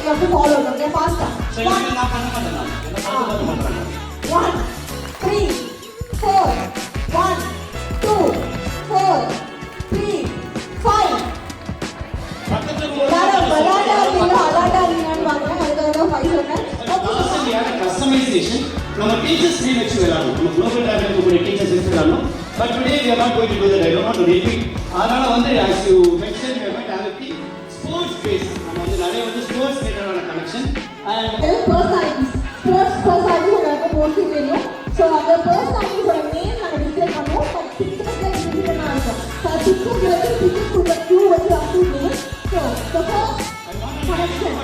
you have to follow them. Okay, faster. So you will not பண்ண 1, 3, 4, 1, 2, 4, 3, 5. Customization. Now, teachers need to learn. Global level to teachers need to learn. But today we are not going to do that. I don't want to repeat. As you mentioned, we are going to have a sports base. Sports connection. And personalities. Sports personalities are posting video. So the personalities are name and display பண்ணுவோம். But pictures like different ஆகும். So pictures like pictures கூட queue வச்சு அனுப்புவீங்க. So the first connection.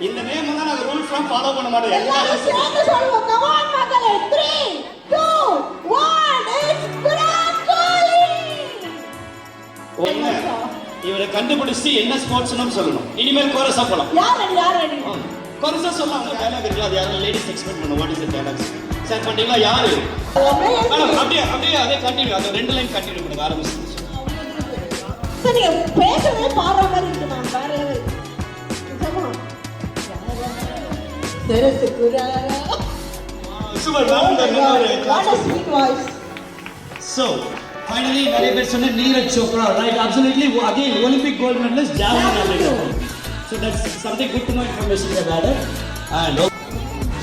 இந்த name தான் நாங்க rules எல்லாம் follow பண்ண மாட்டோம். எல்லாரும் சேர்ந்து சொல்லுங்க. Come on மக்களே. 3, 2, 1. It's விராட் கோலி. ஒண்ணு இவரை கண்டுபிடிச்சு என்ன ஸ்போர்ட்ஸ்னு சொல்லணும். இனிமேல் கோரஸா போலாம். யார் ரெடி? கோரஸா சொல்லலாம். அந்த டயலாக் இருக்குல அது யாரும் லேடிஸ் எக்ஸ்பெக்ட் பண்ணுவாங்க. What is the dialogues? Sir பண்ணீங்களா யாரு? அப்படியே அதே கண்டினியூ. அது ரெண்டு லைன் கண்டினியூ பண்ணுங்க ஆரம்பிச்சு. சரி நீங்க பேசவே பாடுற மாதிரி இருக்கு நான் வேற லெவல். நிஜமா. தெரசு குராரா. Super ma'am. What a sweet voice. So, finally நிறைய பேர் சொன்ன Neeraj Chopra, right? Absolutely. Again, Olympic gold medalist, javelin athlete. So that's something good to know information about it. And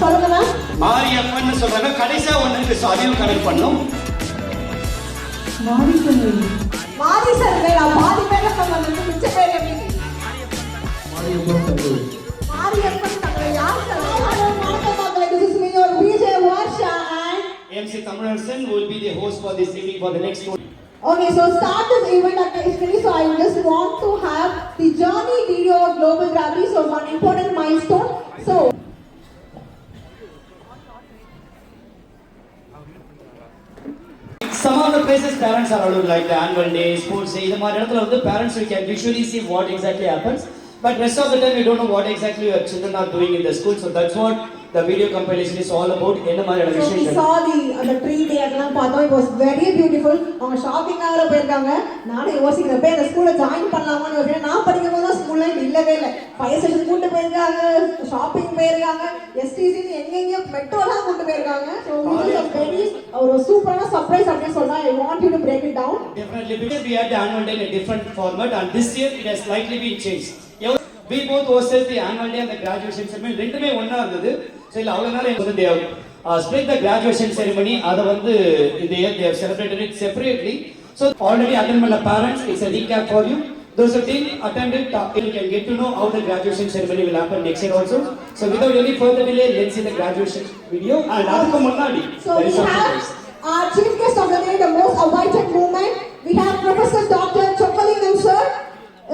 சொல்லுங்க. மாரியப்பன் சொல்றாங்க கடைசியா ஒன்னு இருக்கு. சோ அதையும் கனெக்ட் பண்ணோம். மாரி சார் வேற பாதி பேர நம்ம மிச்ச பேர் எப்படி? மாரியப்பன் தங்களை யார் சொல்றாங்க? Mariyappan this is me your Vijay Varsha and MC Thamarasan will be the host for this evening for the next one. Okay, so start this event actually. So I just want to have the journey video of global gravity. So one important milestone. So some of the places parents are allowed, like the annual day, sports day. The parents we can visually see what exactly happens. But rest of the time we don't know what exactly your children are doing in the school. So that's what the video compilation is all about. So we saw the tree day அதெல்லாம் பார்த்தோம். It was very beautiful. அவங்க shopping ஆகற போயிருக்காங்க. நானே யோசிக்கிறேன் போய் அந்த ஸ்கூல்ல join பண்ணலாமான்னு யோசிக்கிறேன். நான் படிக்கும்போது ஸ்கூல்ல இல்லவே இல்லை. ஃபயர் ஸ்டேஷன் கூட்டு போயிருக்காங்க, ஷாப்பிங் போயிருக்காங்க, STC எங்கெங்க மெட்ரோலாம் கூட்டு போயிருக்காங்க. So this was very ஒரு சூப்பரான சர்ப்ரைஸ் அப்படின்னு சொன்னா I want you to break it down. Definitely, because we had the annual day in a different format and this year it has slightly been changed. We both hosted the annual day and the graduation ceremony. ரெண்டுமே ஒண்ணா இருந்தது. So இல்ல அவங்கனால they have split the graduation ceremony. அத வந்து they have celebrated it separately. So already attended by the parents. It's a recap for you. Those who didn't attend it, you can get to know how the graduation ceremony will happen next year also. So without any further delay, let's see the graduation video. And அதுக்கு முன்னாடி So we have our chief guest of the day, the most awaited movement. We have Professor Dr. Chokkalingam sir,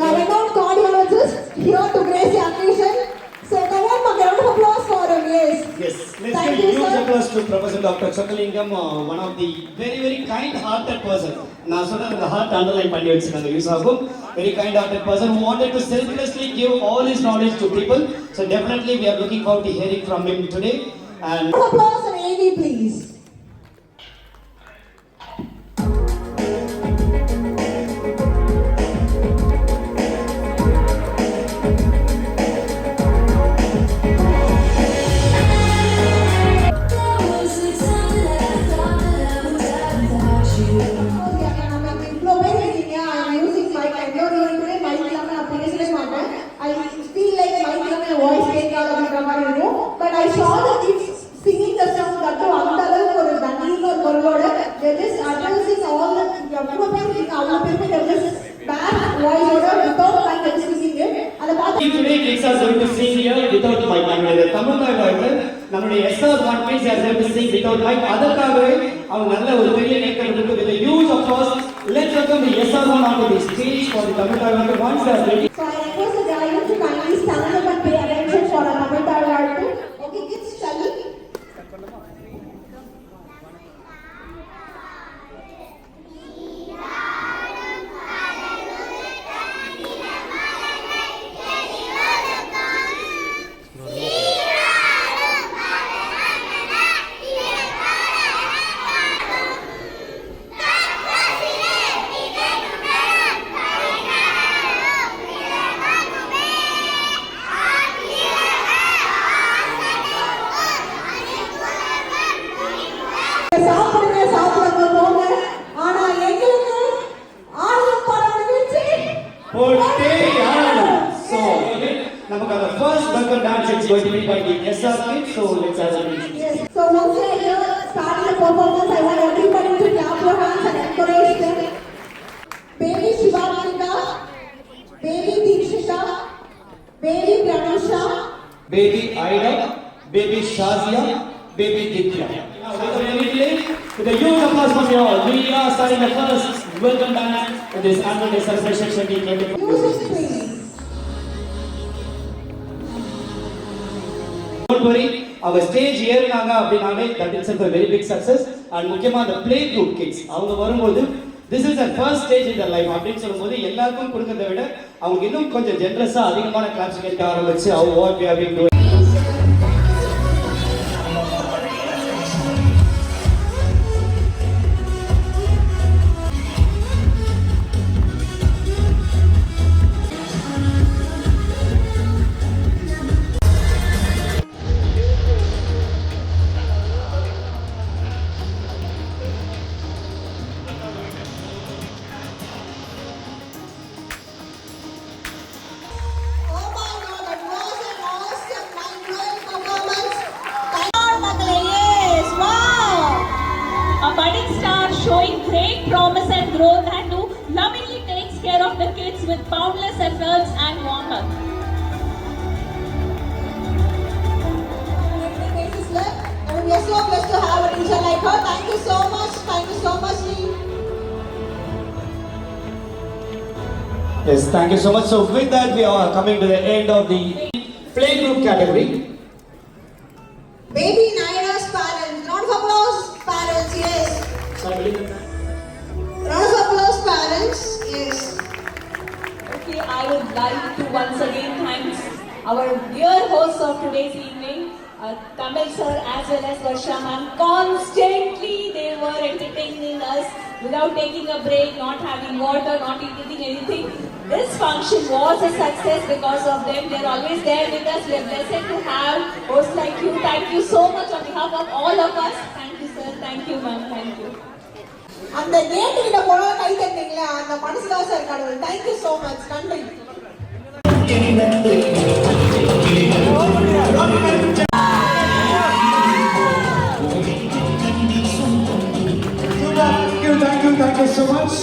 a renowned cardiologist, here to grace the occasion. So come on, a round of applause for him. Yes. Let's give huge applause to Professor Dr. Chokkalingam, one of the very, very kind-hearted person. நான் சொன்ன the heart underline பண்ணி வச்சிருக்காங்க use ஆகும். Very kind-hearted person who wanted to selflessly give all his knowledge to people. So definitely we are looking forward to hearing from him today. And applause and AV please. But I saw the kids singing the song that to அந்த அளவுக்கு ஒரு தண்ணீர்ல குரலோட they just addressing all the எவ்வளவு பேருக்கு அவ்வளவு பேருக்கு they just back voice ஓட without like singing it அத பார்த்து today kids are going to sing here without mic. நம்மளுடைய தமிழ்நாட்டுல நம்மளுடைய SR1 kids are going to sing without mic. அதற்காகவே அவங்க நல்ல ஒரு பெரிய நேக்கம் இருக்கு. with a huge applause let's welcome the SR1 onto the stage for the Tamil Nadu once they are ready. So I request the guys to kindly stand up and pay attention for our Tamil Nadu. Okay kids, shall we? going to be by the SR kids, so let's have a meeting. Yes. So once you are here starting the performance, I want everybody to clap your hands and encourage them. Baby Shivanika, baby Deekshita, baby Pranusha, Baby Ida, baby Shazia, baby Ditya. Now, without any delay, with a huge applause from you all, we are starting the first welcome dance to this annual day celebration 2024. music please. Don't worry, our stage ஏறுனாங்க அப்படினாலே that itself a very big success. And முக்கியமா அந்த play group kids அவங்க வரும்போது this is their first stage in their life அப்படின்னு சொல்லும்போது எல்லாருக்கும் கொடுக்கறதை விட அவங்க இன்னும் கொஞ்சம் ஜெனரஸா அதிகமான கிளாப்ஸ் கேட்க ஆரம்பிச்சு how what we have been doing. Oh my God, that was an awesome mind-blowing performance. Yes, wow. A budding star showing great promise and growth and who lovingly takes care of the kids with boundless efforts and warmth. And we are so blessed to have a teacher like her. Thank you so much. Thank you so much, Lee. Yes, thank you so much. So with that, we are coming to the end of the playgroup category. Baby Naira's parents. Round of applause, parents. Yes. Round of applause, parents. Yes. Okay, I would like to once again thank our dear hosts of today's evening, Tamil sir as well as Varsha ma'am. Constantly they were entertaining us without taking a break, not having water, not eating anything. This function was a success because of them. They are always there with us. We are blessed to have hosts like you. Thank you so much on behalf of all of us. Thank you sir. Thank you ma'am. Thank you. அந்த கேட்டு கிட்ட போனா கை தட்டிங்களா அந்த மனசுல sir கடவுள். Thank you so much. நன்றி. Thank you so much.